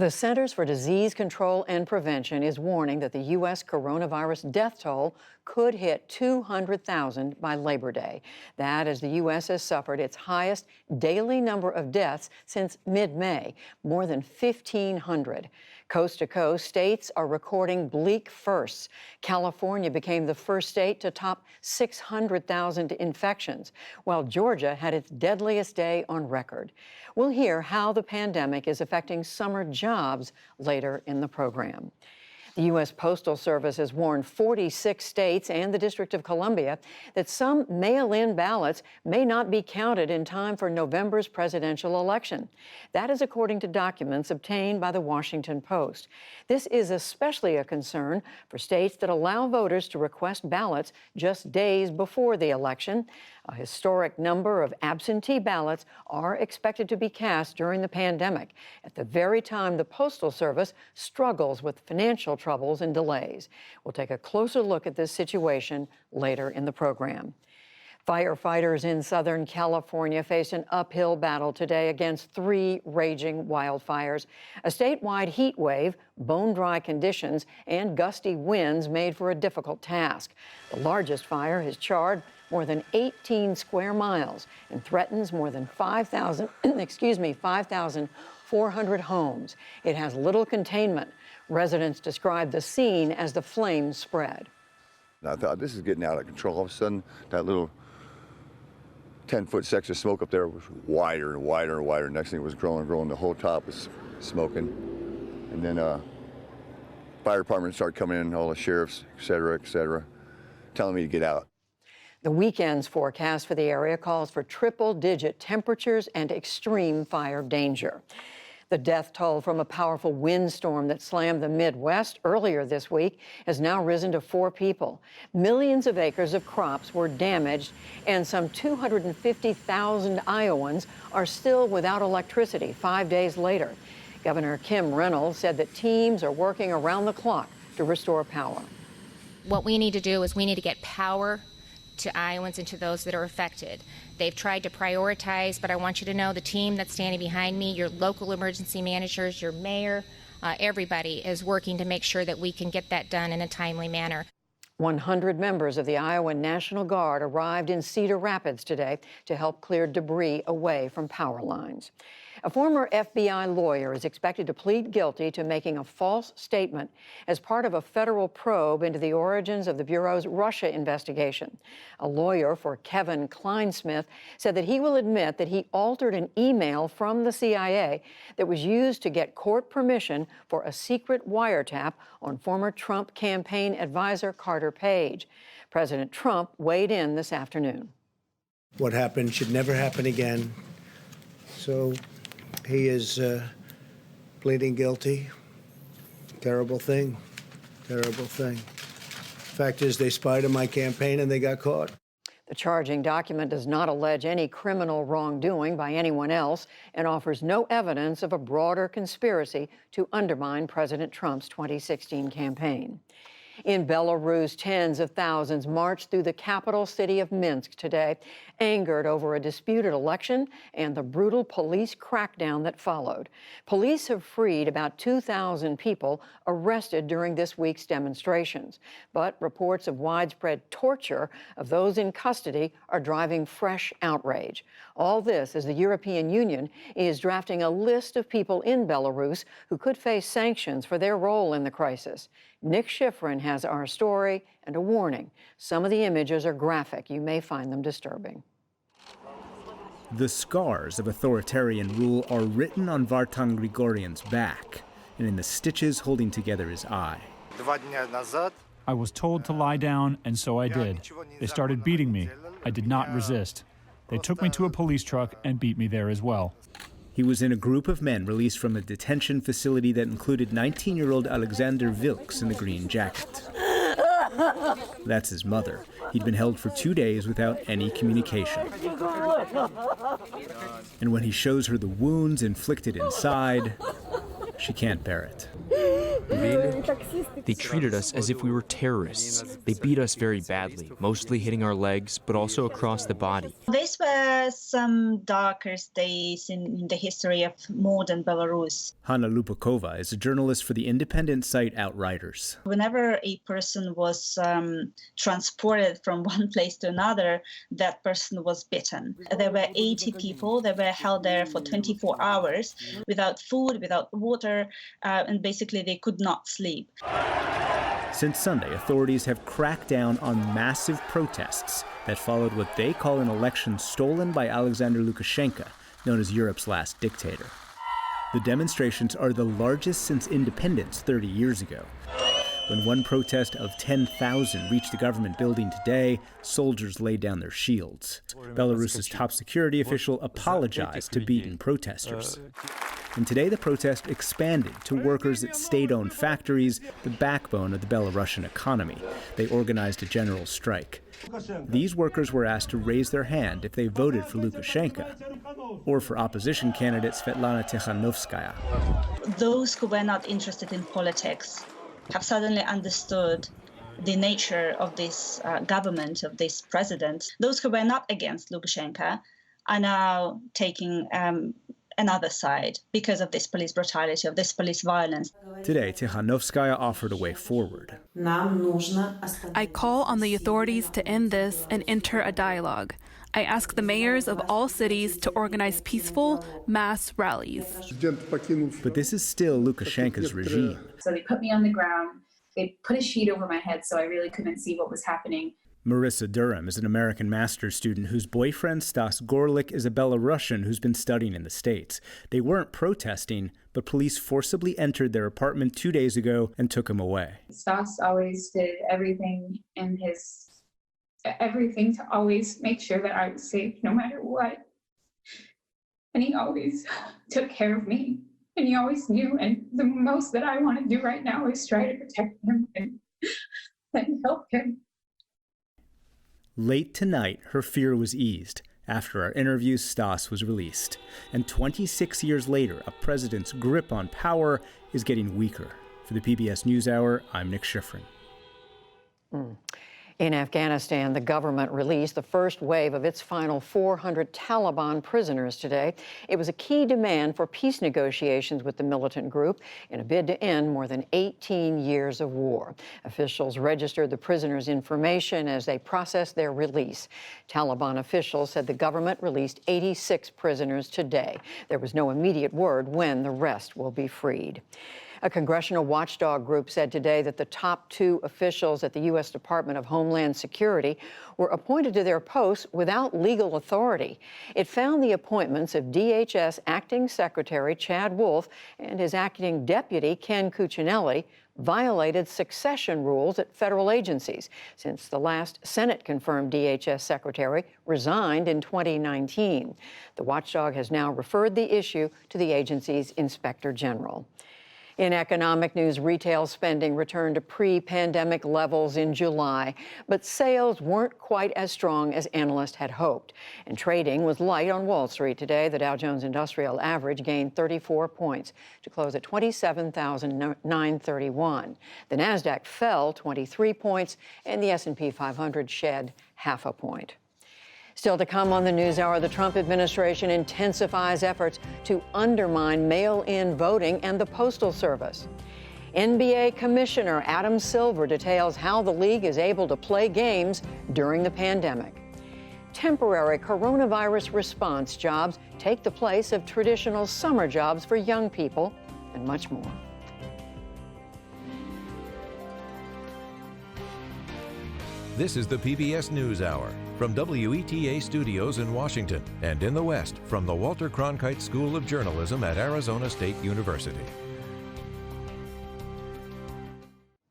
The Centers for Disease Control and Prevention is warning that the U.S. coronavirus death toll could hit 200,000 by Labor Day. That as the U.S. has suffered its highest daily number of deaths since mid-May, more than 1,500. Coast to coast, states are recording bleak firsts. California became the first state to top 600,000 infections, while Georgia had its deadliest day on record. We'll hear how the pandemic is affecting summer jobs later in the program. The U.S. Postal Service has warned 46 states and the District of Columbia that some mail-in ballots may not be counted in time for November's presidential election. That is according to documents obtained by the Washington Post. This is especially a concern for states that allow voters to request ballots just days before the election. A historic number of absentee ballots are expected to be cast during the pandemic, at the very time the Postal Service struggles with financial troubles and delays. We'll take a closer look at this situation later in the program. Firefighters in Southern California faced an uphill battle today against 3 raging wildfires. A statewide heat wave, bone-dry conditions, and gusty winds made for a difficult task. The largest fire has charred more than 18 square miles and threatens more than 5,400 homes. It has little containment. Residents describe the scene as the flames spread. I thought, this is getting out of control. All of a sudden, that little 10-foot section of smoke up there was wider and wider and wider. Next thing it was growing and growing. The whole top was smoking. And then fire department started coming in, all the sheriffs, et cetera, telling me to get out. The weekend's forecast for the area calls for triple-digit temperatures and extreme fire danger. The death toll from a powerful windstorm that slammed the Midwest earlier this week has now risen to 4 people. Millions of acres of crops were damaged, and some 250,000 Iowans are still without electricity 5 days later. Governor Kim Reynolds said that teams are working around the clock to restore power. What we need to do is we need to get power to Iowans and to those that are affected. They've tried to prioritize, but I want you to know the team that's standing behind me, your local emergency managers, your mayor, everybody is working to make sure that we can get that done in a timely manner. 100 members of the Iowa National Guard arrived in Cedar Rapids today to help clear debris away from power lines. A former FBI lawyer is expected to plead guilty to making a false statement as part of a federal probe into the origins of the Bureau's Russia investigation. A lawyer for Kevin Kleinsmith said that he will admit that he altered an email from the CIA that was used to get court permission for a secret wiretap on former Trump campaign advisor Carter Page. President Trump weighed in this afternoon. What happened should never happen again. So he is pleading guilty. Terrible thing. Terrible thing. Fact is, they spied on my campaign and they got caught. The charging document does not allege any criminal wrongdoing by anyone else and offers no evidence of a broader conspiracy to undermine President Trump's 2016 campaign. In Belarus, tens of thousands marched through the capital city of Minsk today, angered over a disputed election and the brutal police crackdown that followed. Police have freed about 2,000 people arrested during this week's demonstrations, but reports of widespread torture of those in custody are driving fresh outrage. All this as the European Union is drafting a list of people in Belarus who could face sanctions for their role in the crisis. Nick Schifrin has our story and a warning. Some of the images are graphic. You may find them disturbing. The scars of authoritarian rule are written on Vartan Grigoryan's back and in the stitches holding together his eye. I was told to lie down, and so I did. They started beating me. I did not resist. They took me to a police truck and beat me there as well. He was in a group of men released from a detention facility that included 19-year-old Alexander Vilks in the green jacket. That's his mother. He'd been held for 2 days without any communication. And when he shows her the wounds inflicted inside, she can't bear it. Really? They treated us as if we were terrorists. They beat us very badly, mostly hitting our legs, but also across the body. These were some darkest days in the history of modern Belarus. Hanna Lupakova is a journalist for the independent site Outriders. Whenever a person was transported from one place to another, that person was bitten. There were 80 people that were held there for 24 hours without food, without water, and basically they could not sleep. Since Sunday, authorities have cracked down on massive protests that followed what they call an election stolen by Alexander Lukashenko, known as Europe's last dictator. The demonstrations are the largest since independence 30 years ago. When one protest of 10,000 reached the government building today, soldiers laid down their shields. Belarus's top security official apologized to beaten protesters. And today the protest expanded to workers at state-owned factories, the backbone of the Belarusian economy. They organized a general strike. These workers were asked to raise their hand if they voted for Lukashenko or for opposition candidate Svetlana Tikhanovskaya. Those who were not interested in politics have suddenly understood the nature of this government, of this president. Those who were not against Lukashenko are now taking another side because of this police brutality, of this police violence. Today, Tikhanovskaya offered a way forward. I call on the authorities to end this and enter a dialogue. I ask the mayors of all cities to organize peaceful mass rallies. But this is still Lukashenko's regime. So they put me on the ground. They put a sheet over my head so I really couldn't see what was happening. Marissa Durham is an American master's student whose boyfriend, Stas Gorlik, is a Belarusian who's been studying in the States. They weren't protesting, but police forcibly entered their apartment 2 days ago and took him away. Stas always did everything to always make sure that I was safe no matter what. And he always took care of me. And he always knew. And the most that I want to do right now is try to protect him and help him. Late tonight, her fear was eased. After our interview, Stas was released. And 26 years later, a president's grip on power is getting weaker. For the PBS NewsHour, I'm Nick Schifrin. In Afghanistan, the government released the first wave of its final 400 Taliban prisoners today. It was a key demand for peace negotiations with the militant group in a bid to end more than 18 years of war. Officials registered the prisoners' information as they processed their release. Taliban officials said the government released 86 prisoners today. There was no immediate word when the rest will be freed. A congressional watchdog group said today that the top 2 officials at the U.S. Department of Homeland Security were appointed to their posts without legal authority. It found the appointments of DHS Acting Secretary Chad Wolf and his acting deputy Ken Cuccinelli violated succession rules at federal agencies since the last Senate-confirmed DHS secretary resigned in 2019. The watchdog has now referred the issue to the agency's inspector general. In economic news, retail spending returned to pre-pandemic levels in July, but sales weren't quite as strong as analysts had hoped. And trading was light on Wall Street today. The Dow Jones Industrial Average gained 34 points to close at 27,931. The Nasdaq fell 23 points, and the S&P 500 shed half a point. Still to come on the NewsHour, the Trump administration intensifies efforts to undermine mail-in voting and the Postal Service. NBA Commissioner Adam Silver details how the league is able to play games during the pandemic. Temporary coronavirus response jobs take the place of traditional summer jobs for young people, and much more. This is the PBS NewsHour from WETA Studios in Washington and in the West from the Walter Cronkite School of Journalism at Arizona State University.